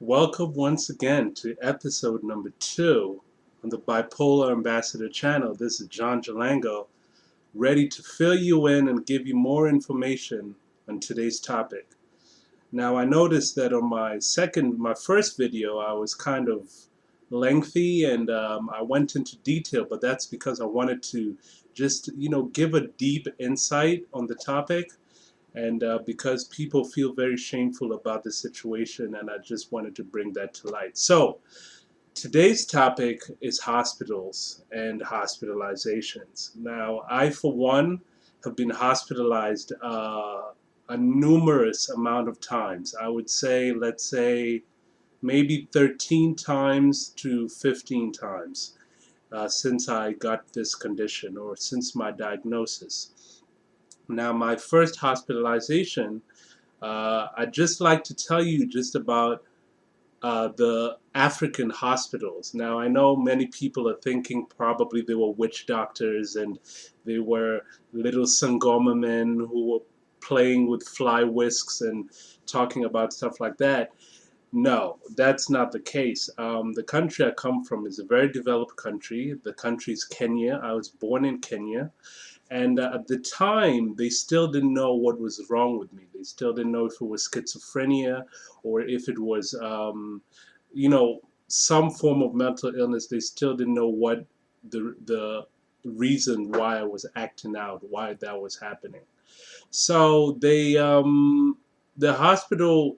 Welcome once again to episode number 2 on the Bipolar Ambassador channel. This is John Jalango, ready to fill you in and give you more information on today's topic. Now, I noticed that on my first video, I was kind of lengthy and I went into detail, but that's because I wanted to just, give a deep insight on the topic and because people feel very shameful about the situation, and I just wanted to bring that to light. So, today's topic is hospitals and hospitalizations. Now, I, for one, have been hospitalized a numerous amount of times. I would say, let's say, maybe 13 times to 15 times since I got this condition or since my diagnosis. Now, my first hospitalization, I'd just like to tell you just about the African hospitals. Now, I know many people are thinking probably they were witch doctors and they were little Sangoma men who were playing with fly whisks and talking about stuff like that. No, that's not the case. The country I come from is a very developed country. The country is Kenya. I was born in Kenya. And at the time, they still didn't know what was wrong with me. They still didn't know if it was schizophrenia or if it was, you know, some form of mental illness. They still didn't know what the reason why I was acting out, why that was happening. So the hospital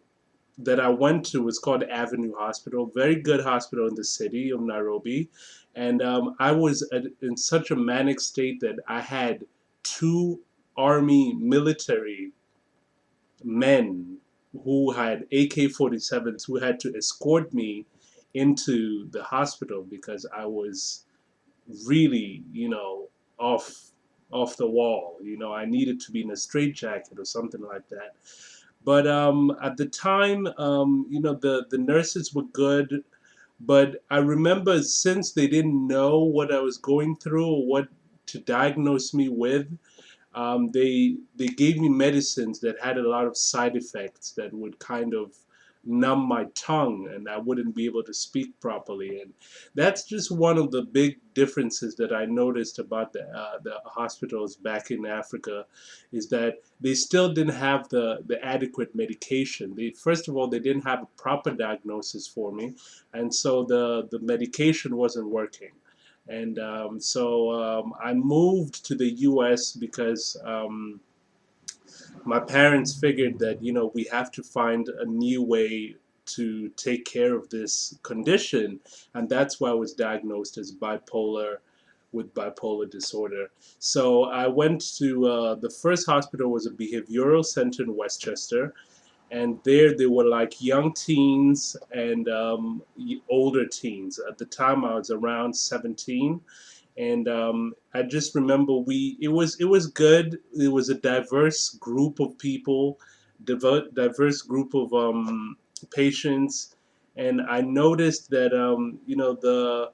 that I went to was called Avenue Hospital, very good hospital in the city of Nairobi. And I was in such a manic state that I had two army military men who had AK-47s who had to escort me into the hospital because I was really, off the wall. I needed to be in a straitjacket or something like that. But at the time, the nurses were good. But I remember since they didn't know what I was going through or what to diagnose me with, they gave me medicines that had a lot of side effects that would kind of numb my tongue and I wouldn't be able to speak properly. And that's just one of the big differences that I noticed about the hospitals back in Africa, is that they still didn't have the adequate medication. They, first of all, they didn't have a proper diagnosis for me, and so the medication wasn't working. And I moved to the U.S. because my parents figured that we have to find a new way to take care of this condition, and that's why I was diagnosed as bipolar with bipolar disorder. So I went to the first hospital was a behavioral center in Westchester, and there they were like young teens and older teens. At the time, I was around 17, and I just remember it was good. It was a diverse group of people, diverse group of patients, and I noticed that the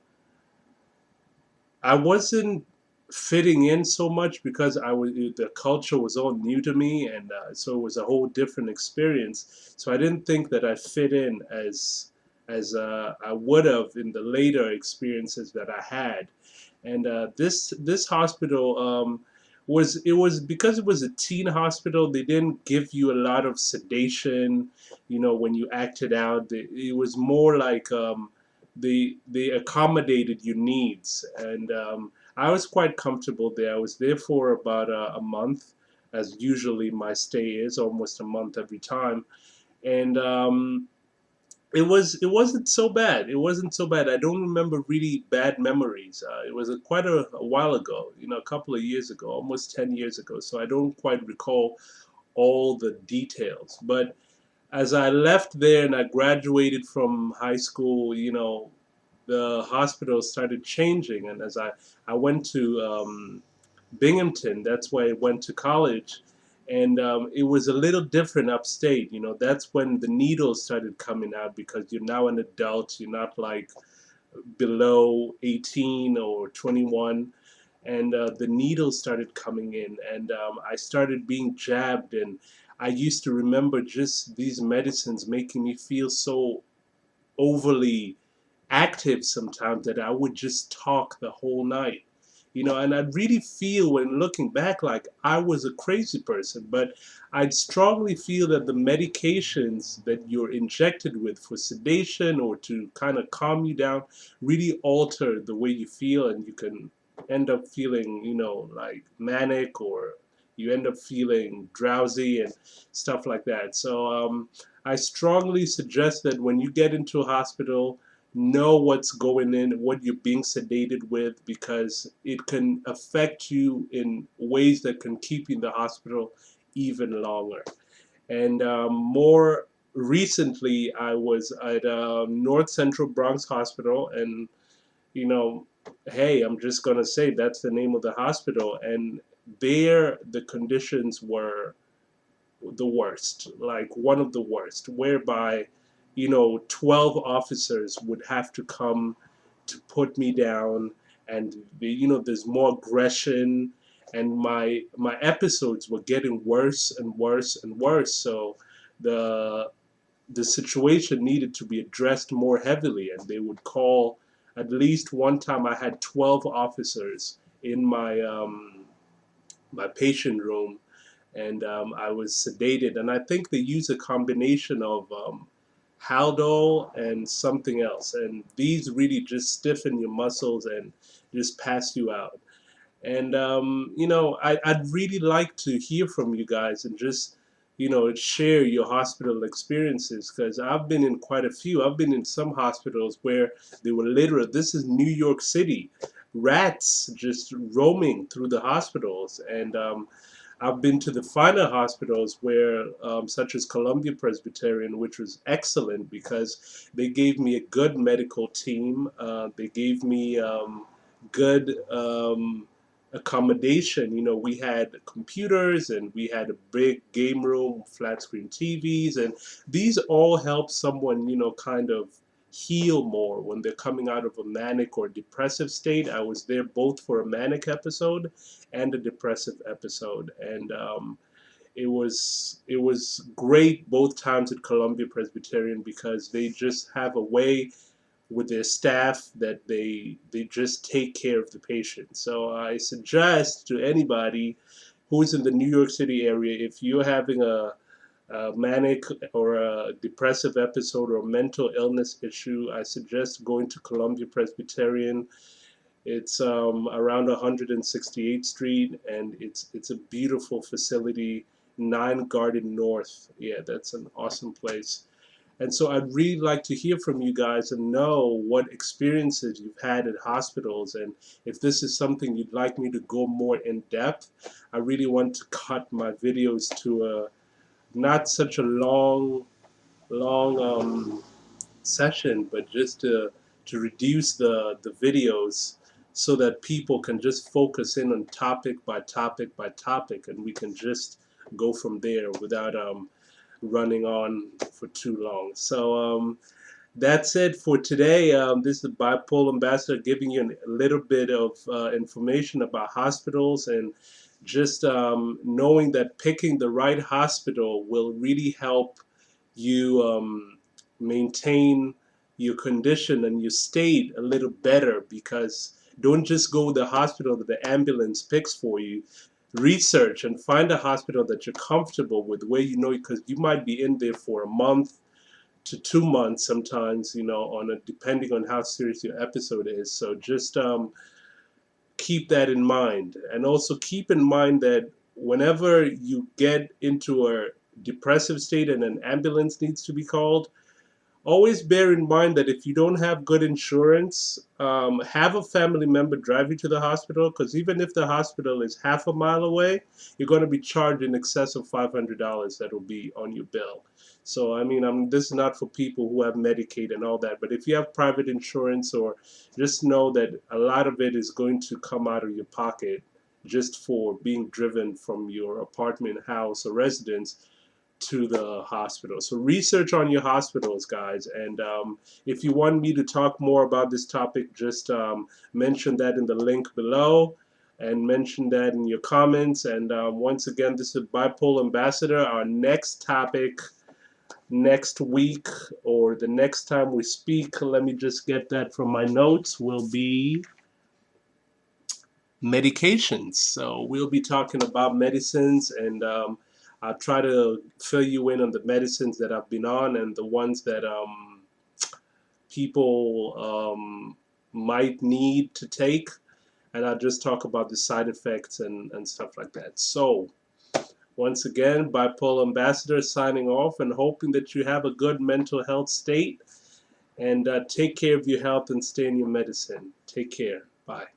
I wasn't fitting in so much because the culture was all new to me, and so it was a whole different experience. So I didn't think that I fit in as I would have in the later experiences that I had. And this hospital was because it was a teen hospital. They didn't give you a lot of sedation, when you acted out. It was more like they accommodated your needs, and I was quite comfortable there. I was there for about a month, as usually my stay is, almost a month every time, and it wasn't so bad. It wasn't so bad. I don't remember really bad memories. It was quite a while ago, a couple of years ago, almost 10 years ago. So I don't quite recall all the details, but as I left there and I graduated from high school, the hospital started changing. And as I went to Binghamton, that's where I went to college. And it was a little different upstate. That's when the needles started coming out because you're now an adult. You're not like below 18 or 21. And the needles started coming in, and I started being jabbed. And I used to remember just these medicines making me feel so overly active sometimes that I would just talk the whole night. And I really feel when looking back like I was a crazy person, but I'd strongly feel that the medications that you're injected with for sedation or to kind of calm you down really alter the way you feel, and you can end up feeling, like manic, or you end up feeling drowsy and stuff like that. So I strongly suggest that when you get into a hospital, know what's going in, what you're being sedated with, because it can affect you in ways that can keep you in the hospital even longer. And more recently, I was at North Central Bronx Hospital, and you know, hey, I'm just gonna say that's the name of the hospital, and there the conditions were the worst, like one of the worst, whereby 12 officers would have to come to put me down, and there's more aggression, and my episodes were getting worse and worse and worse. So the the situation needed to be addressed more heavily, and they would call. At least one time I had 12 officers in my patient room, and I was sedated. And I think they use a combination of Haldol and something else, and these really just stiffen your muscles and just pass you out. And I'd really like to hear from you guys and just share your hospital experiences, because I've been in quite a few. I've been in some hospitals where they were literal. This is New York City, rats just roaming through the hospitals, and I've been to the finer hospitals where, such as Columbia Presbyterian, which was excellent because they gave me a good medical team. They gave me good accommodation. We had computers, and we had a big game room, flat screen TVs, and these all help someone, kind of heal more when they're coming out of a manic or depressive state. I was there both for a manic episode and a depressive episode, and it was great both times at Columbia Presbyterian, because they just have a way with their staff that they just take care of the patient. So I suggest to anybody who's in the New York City area, if you're having a manic or a depressive episode or a mental illness issue, I suggest going to Columbia Presbyterian. It's around 168th Street, and it's a beautiful facility. 9 Garden North. Yeah, that's an awesome place. And so I'd really like to hear from you guys and know what experiences you've had at hospitals, and if this is something you'd like me to go more in depth. I really want to cut my videos to a not such a long session, but just to reduce the videos so that people can just focus in on topic by topic by topic, and we can just go from there without running on for too long. So that's it for today. This is Bipolar Ambassador giving you a little bit of information about hospitals, and just knowing that picking the right hospital will really help you maintain your condition and your state a little better, because don't just go to the hospital that the ambulance picks for you. Research and find a hospital that you're comfortable with, where because you might be in there for a month to 2 months sometimes, on depending on how serious your episode is. So just keep that in mind, and also keep in mind that whenever you get into a depressive state and an ambulance needs to be called, always bear in mind that if you don't have good insurance, have a family member drive you to the hospital, because even if the hospital is half a mile away, you're going to be charged in excess of $500 that will be on your bill. So, I mean, this is not for people who have Medicaid and all that, but if you have private insurance, or just know that a lot of it is going to come out of your pocket just for being driven from your apartment, house, or residence to the hospital. So research on your hospitals, guys. And if you want me to talk more about this topic, just mention that in the link below, and mention that in your comments. And once again, this is Bipolar Ambassador. Our next topic next week or the next time we speak, let me just get that from my notes, will be medications. So we'll be talking about medicines, and I'll try to fill you in on the medicines that I've been on and the ones that people might need to take. And I'll just talk about the side effects and stuff like that. So, once again, Bipolar Ambassador signing off and hoping that you have a good mental health state. And take care of your health and stay in your medicine. Take care. Bye.